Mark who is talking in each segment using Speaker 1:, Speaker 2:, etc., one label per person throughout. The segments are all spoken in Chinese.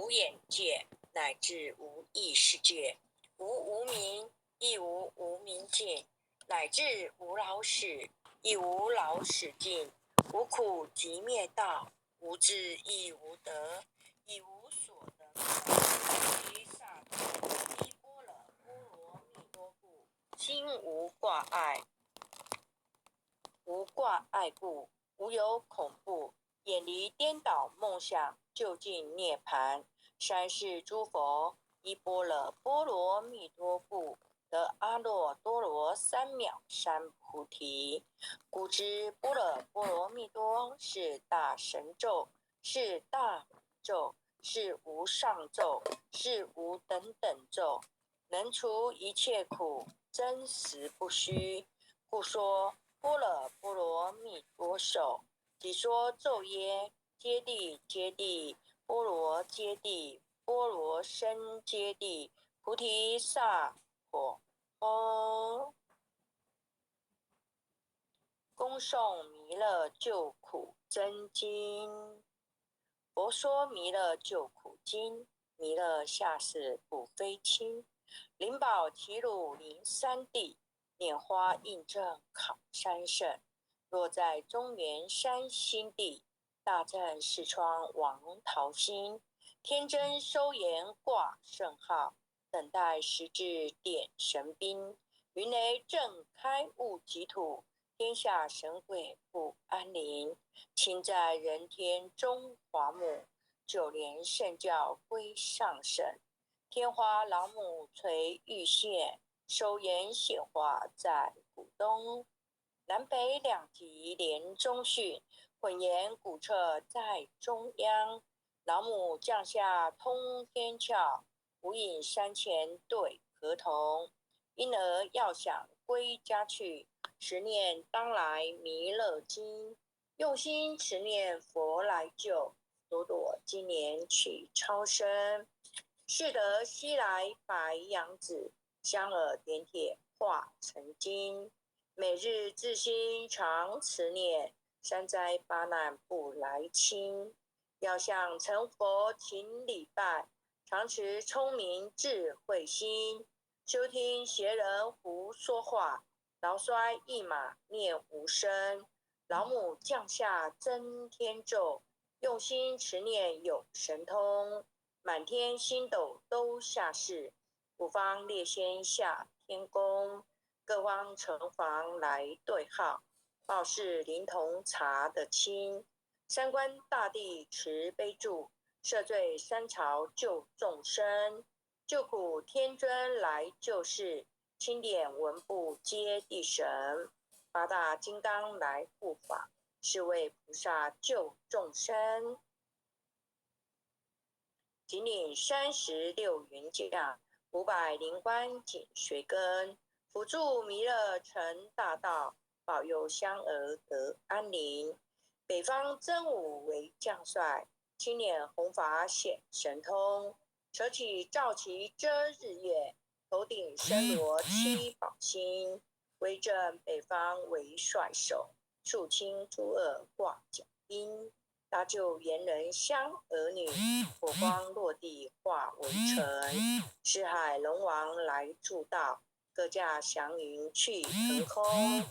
Speaker 1: 无眼界，乃至无意识界，无无明，亦无无明尽，乃至无老死，亦无老死尽，无苦集灭道，无智亦无得，亦无所得。菩提萨埵依般若波罗蜜多故，心无挂碍，无挂碍故，无有恐怖，远离颠倒梦想，究竟涅槃。三世诸佛依般若波罗蜜多故，得阿耨多罗三藐三菩提。故知般若波罗蜜多是大神咒，是大宇咒，是无上咒，是无等等咒，能除一切苦，真实不虚。故说般若波罗蜜多咒，即说咒曰：揭谛揭谛，波罗揭谛，波罗僧揭谛，菩提萨埵。恭诵弥勒救苦真经。佛说弥勒救苦经，弥勒下世不非亲，灵宝齐鲁林三地，拈花印证考三圣。若在中原山心地，大正视窗王桃心，天真收颜挂圣号，等待时至点神兵。云雷震开悟极土，天下神鬼不安宁。亲在人天中华母，九莲圣教归上圣。天花老母垂玉线，收颜显化在鼓东。南北两极连中训，混言古彻在中央。老母降下通天窍，无影山前对河童。因而要想归家去，持念当来弥勒经，用心持念佛来救，朵朵今年取超生。是得西来白杨子，香耳点铁化成金。每日自心常持念，三灾八难不来侵。要想成佛勤礼拜，常持聪明智慧心。休听邪人胡说话，劳衰一马念无声。老母降下真天咒，用心持念有神通。满天星斗都下世，五方列仙下天宫。各方城隍来对号，报事灵童查得清。三官大帝慈悲助，赦罪三朝救众生。救苦天尊来救世，钦点文部接地神。八大金刚来护法，是为菩萨救众生。仅领36云将，500灵官紧随跟，辅助弥勒成大道，保佑香儿得安宁。北方真武为将帅，青脸红发显神通。扯起罩旗遮日月，头顶身罗七宝星。威震北方为帅首，肃清诸恶挂甲缨。搭救猿人香儿女，火光落地化为尘。四海龙王来助道，各驾祥云去腾空。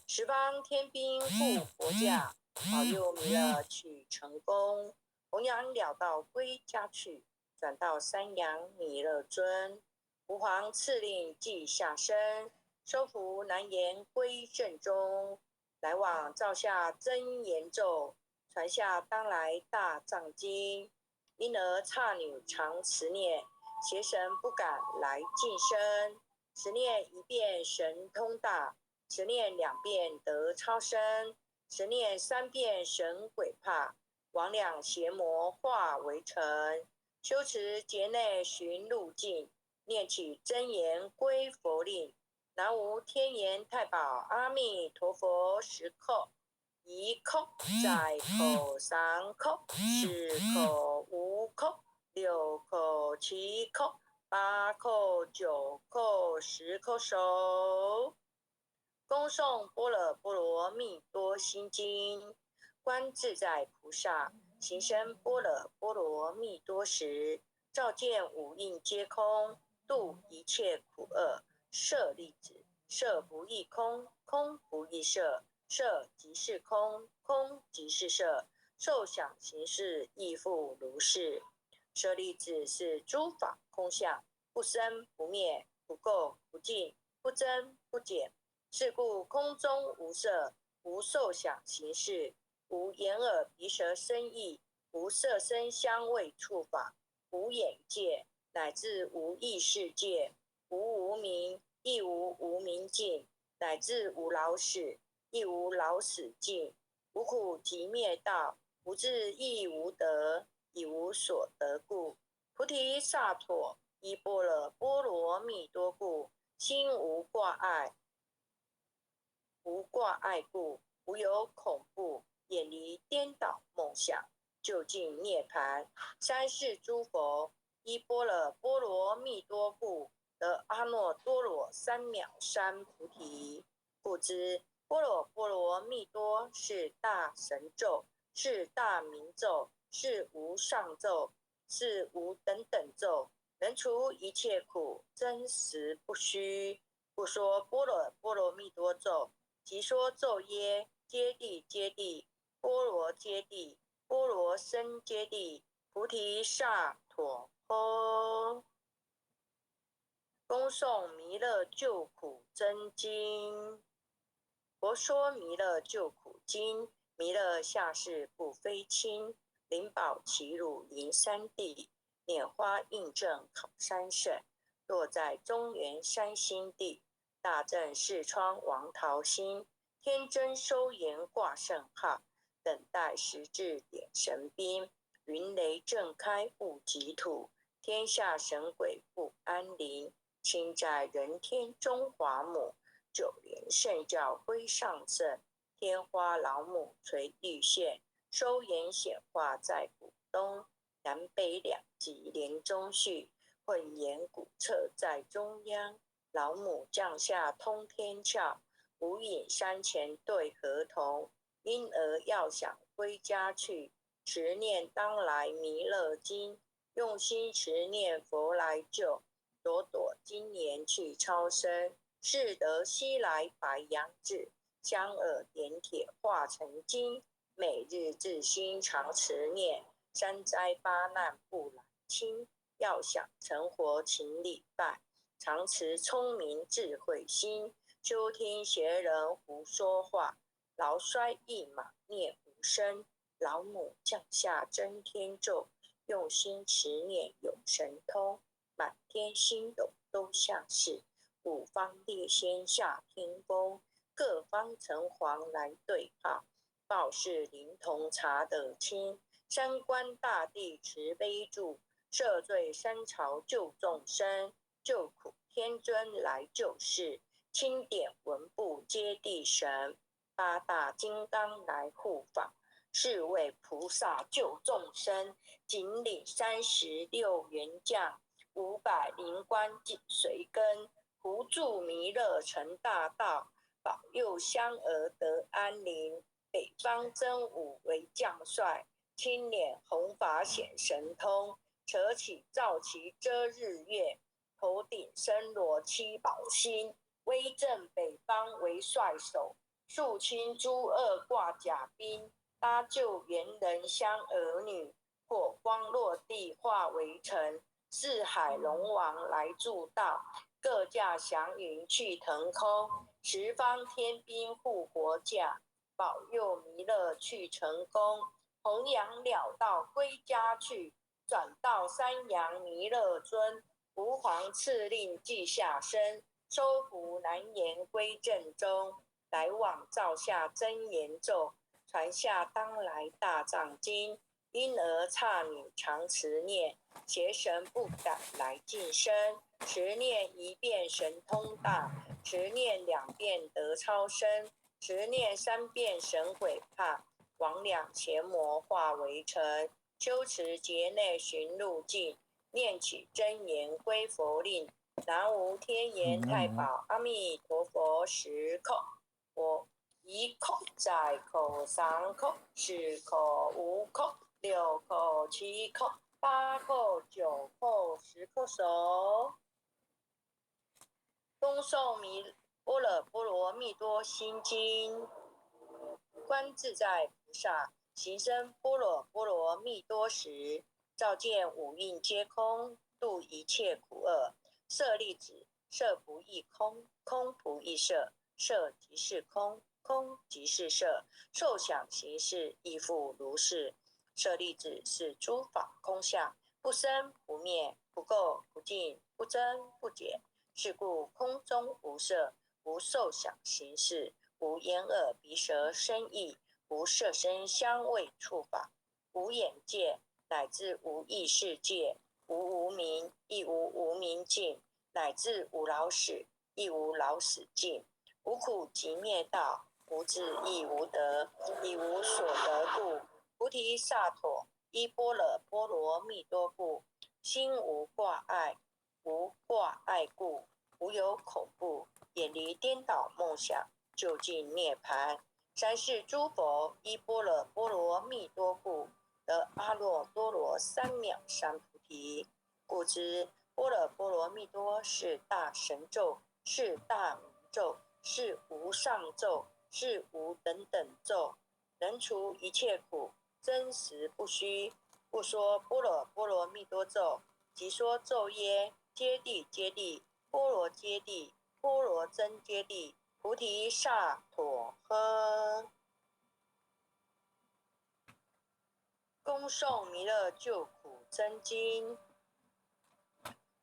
Speaker 1: 十方天兵护佛驾，保佑弥勒取成功。弘扬了道归家去，转到三阳弥勒尊。吾皇敕令即下生，收服难言归正中。来往照下真言咒，传下当来大藏经。因而刹女常持念，邪神不敢来近身。持念1遍神通大，持念2遍得超生，持念3遍神鬼怕。魍魉邪魔化为尘。修持劫内寻路径，念起真言归佛令。南无天眼太保阿弥陀佛10口，1口再口3口4口5口6口7口8口9口10口手。恭诵般若波罗蜜多心经。观自在菩萨行深般若波罗蜜多时，照见五蕴皆空，度一切苦厄。舍利子，色不异空，空不异色，色即是空，空即是色，受想行识亦复如是。舍利子，是诸法空相，不生不灭，不垢不净，不增不减。是故空中无色，无受想行识，无眼耳鼻舌身意，无色声香味触法，无眼界，乃至无意识界，无无明，亦无无明尽，乃至无老死，亦无老死尽。无苦集灭道，无智亦无得，以无所得故。菩提萨埵依般若波罗蜜多故，心无挂碍，无挂碍故，无有恐怖，远离颠倒梦想，究竟涅槃。三世诸佛依般若波罗蜜多故，得阿耨多罗三藐三菩提。故知般若波罗蜜多是大神咒，是大明咒，是无上咒，是无等等咒，能除一切苦，真实不虚。不说般若波罗蜜多咒，即说咒耶：揭谛揭谛，波罗揭谛，波罗僧揭谛，菩提萨埵诃。恭诵弥勒救苦真经。佛说弥勒救苦经，弥勒下世不非亲，灵宝齐汝临山地，拈花印证考三圣，落在中原山心地。大正视窗王桃心，天真收颜挂圣号，等待时至点神兵，云雷震开物极土，天下神鬼不安宁，亲在人天中华母，九莲圣教归上圣，天花老母垂玉线，收颜显化在古东，南北两极连中续，混言古册在中央，老母降下通天窍，无影山前对河童，婴儿要想归家去，持念当来弥勒经，用心持念佛来救，朵朵今年去超生，是得西来白羊至，香耳点铁化成金，每日至心常持念，三灾八难不来侵，要想成活勤礼拜，常持聪明智慧心，休听邪人胡说话，劳衰一马念无声，老母降下真天咒，用心持念有神通，满天星斗都像是，五方列仙下天宫，各方城隍来对号，报事灵童查得清，三官大帝慈悲助，赦罪三朝救众生，救苦天尊来救世，钦点文部接地神，八大金刚来护法，是为菩萨救众生，仅领36员将，500灵官紧随跟，护助弥勒成大道，保佑香儿得安宁。北方真武为将帅，青脸红发显神通，扯起皂旗遮日月，头顶身罗七宝星，威震北方为帅首，肃清诸恶挂甲兵，搭救猿人香儿女，火光落地化为尘，四海龙王来助道，各驾祥云去腾空，十方天兵护国驾，保佑弥勒去成功，弘扬了道归家去，转到山阳弥勒尊，吾皇敕令记下身，收服难言归正中，来往造下真言咒，传下当来大藏经，婴儿刹女常持念，邪神不敢来近身，持念1遍神通大，持念2遍得超生，持念3遍神悔怕，魍魉邪魔化为尘，修持劫内寻路径，念起真言归佛令，南无天眼太保阿弥陀佛10口，我1口在口3口，10口5口， 6口7口8口9口10口手。恭诵弥般若波罗蜜多心经。观自在菩萨行深般若波罗蜜多时，照见五蕴皆空，度一切苦厄。舍利子，色不异空，空不异色，色即是空，空即是色，受想行识亦复如是。舍利子，是诸法空相，不生不灭，不垢不净，不增不减。是故空中无色，无受想行识，无眼耳鼻舌身意，无色声香味触法，无眼界，乃至无意识界，无无明，亦无无明尽，乃至无老死，亦无老死尽。无苦集灭道，无智亦无得，亦无所得故，菩提萨埵依般若波罗蜜多故，心无挂碍，无挂碍故，无有恐怖，远离颠倒梦想，究竟涅槃。三世诸佛依般若波罗蜜多故，得阿耨多罗三藐三菩提。故知般若波罗蜜多是大神咒，是大明咒，是无上咒，是无等等咒，能除一切苦，真实不虚。不说般若波罗蜜多咒，即说咒曰：揭谛揭谛，波罗揭谛，波罗僧揭谛，菩提萨埵呵。恭诵弥勒救苦真经。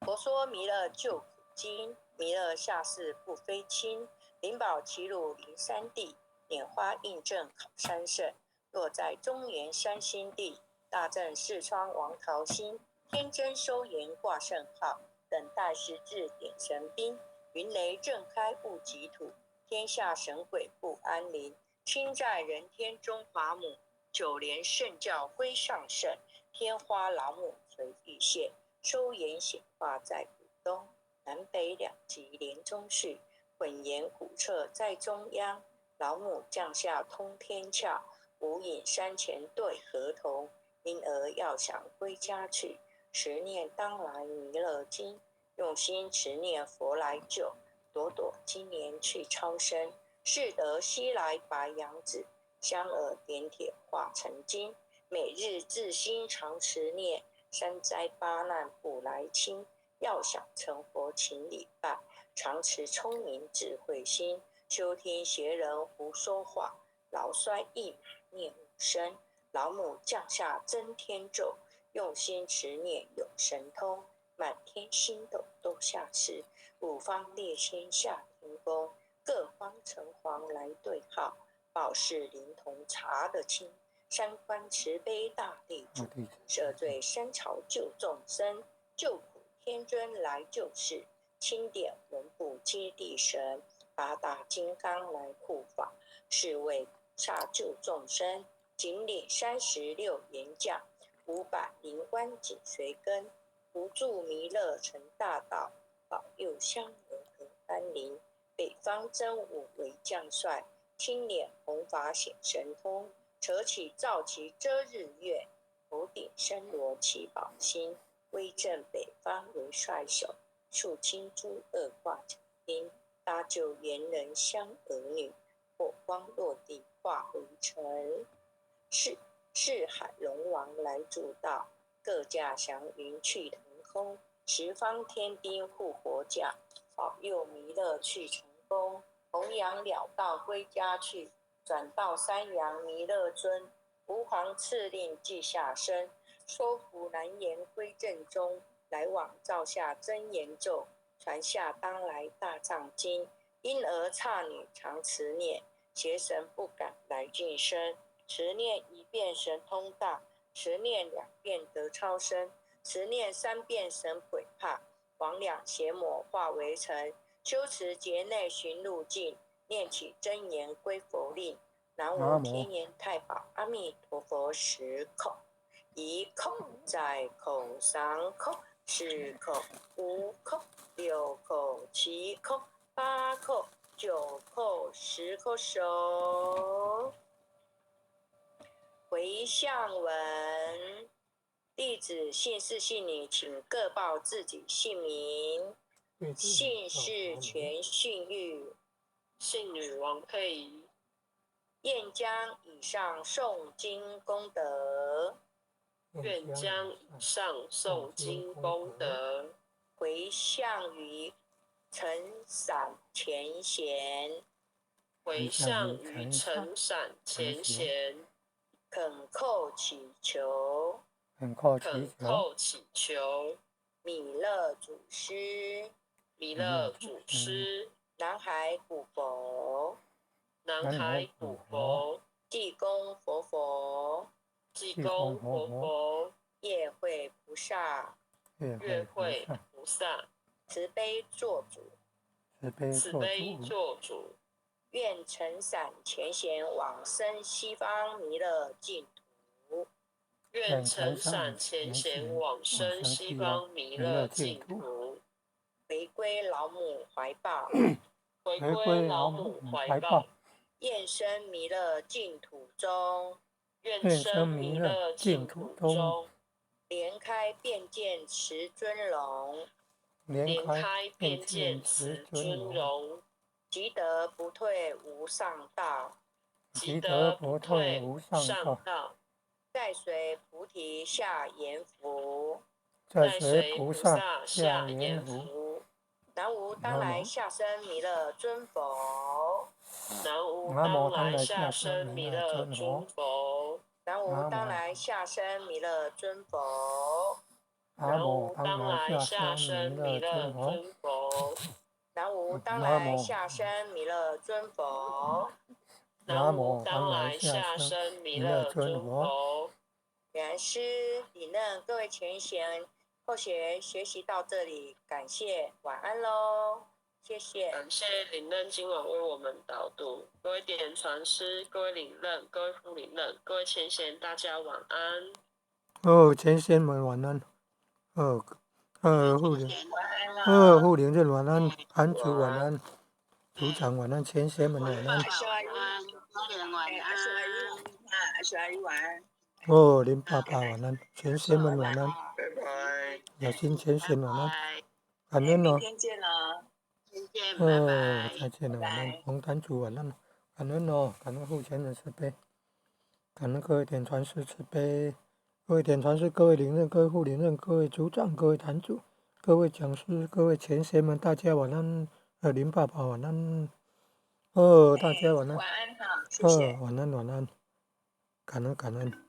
Speaker 1: 佛说弥勒救苦经，弥勒下世不非亲，灵宝齐鲁灵山地，拈花印证考三圣。若在中原山心地，大正四川王桃心，天真收言挂圣号，等待时至点神兵。云雷震开雾即土，天下神鬼不安宁。亲在人天中华母，九莲圣教徽上圣。天花老母垂玉线，收言显化在古东。南北两极连中续，混言古彻在中央。老母降下通天窍，无影山前对河童。因而要想归家去，持念当来弥勒经。用心持念佛来救，朵朵今年去超生。是得西来白杨子，香耳点铁化成金。每日自心常持念，三灾八难不来侵。要想成佛请礼拜，常持聪明智慧心。休听邪人胡说话，老衰一马念无声。老母降下真天咒，用心持念有神通。满天星斗都下世，五方列仙下天宫。各方城隍来对号，报事灵童查得清。三观慈悲大地主，赦罪三朝救众生。救苦天尊来救世，钦点文部接地神。八大金刚来护法，是为菩萨救众生。仅领36严将，500灵官紧随跟。不住弥勒成大道，保佑香儿得安宁。北方真武为将帅，青脸红发显神通。扯起皂旗遮日月，头顶身罗七宝星。威震北方为帅首，肃清诸恶挂甲兵。搭救猿人香儿女，火光落地化灰尘。是海龙王来助道，各驾祥云去腾空。十方天兵护国驾，保佑弥勒去成功。弘扬了道归家去，转到三阳弥勒尊。吾皇敕令记下身，说服难言归正中。来往照下真言咒，传下当来大藏经。因而刹女常持念，邪神不敢来近身。持念一遍神通大，持念2遍得超生，持念3遍神鬼怕。魍魉邪魔化为尘，修持劫内寻路径。念起真言归佛令，南无天眼太保阿弥陀佛10口。1口在口3口4口5口6口7口8口9口10口手。回向文，弟子姓氏姓名，请各报自己姓名。姓氏全姓玉，
Speaker 2: 姓女王佩仪。
Speaker 1: 愿将以上诵经功德，
Speaker 2: 愿将以上诵经功德，
Speaker 1: 回向于陈散前贤，
Speaker 2: 回向于陈散前贤，
Speaker 1: 恳叩祈求，
Speaker 2: 恳叩祈求，
Speaker 1: 弥勒祖师，
Speaker 2: 弥勒祖师，
Speaker 1: 南海古佛，
Speaker 2: 南海古佛，
Speaker 1: 济公活佛，
Speaker 2: 济公活佛，
Speaker 1: 业慧菩萨，
Speaker 2: 月慧菩萨，
Speaker 1: 慈悲做主，
Speaker 2: 慈悲做主，
Speaker 1: 愿陈散前贤往生西方弥勒净土，
Speaker 2: 愿陈散前贤往生西方弥勒净土，
Speaker 1: 回归老母怀抱，
Speaker 2: 回归老母怀抱，
Speaker 1: 愿生弥勒净土中，
Speaker 2: 愿生弥勒净土中，
Speaker 1: 莲开便见慈尊容，
Speaker 2: 莲开便见慈尊容，
Speaker 1: 即得不退无上道，
Speaker 2: 即得不退无上道，
Speaker 1: 再随菩提下阎浮，
Speaker 2: 再随菩萨下阎浮。
Speaker 1: 南无当来下生弥勒尊佛，
Speaker 2: 南无当来下生弥勒尊佛，
Speaker 1: 南无当来下生弥勒尊佛，
Speaker 2: 南无当来下生弥勒尊佛，
Speaker 1: 南无当来下生弥勒尊佛，
Speaker 2: 南无当来下生弥勒尊佛。
Speaker 1: 感恩师礼任各位前贤后学学习到这里，感谢，晚安喽，谢谢。
Speaker 2: 感谢领任今晚为我们导读，各位点传师、各位领任、各位副领任、各位前贤，大家晚安。前贤们晚安。副领任晚安，坛主晚安，组长晚安，前贤们晚安。林爸爸晚安，前贤们晚安。小心前贤晚安。感恩哦。
Speaker 1: 明天见了。
Speaker 2: 再见了，晚安，红坛主晚安，感恩哦，感恩父前的慈悲，感恩各位点传师慈悲，各位点传师、各位领任、各位副领任、各位组长、各位坛主、各位讲师、各位前贤们，大家晚安。林爸爸晚安。大家晚安。
Speaker 1: 晚安好，谢谢。
Speaker 2: 晚安，感恩。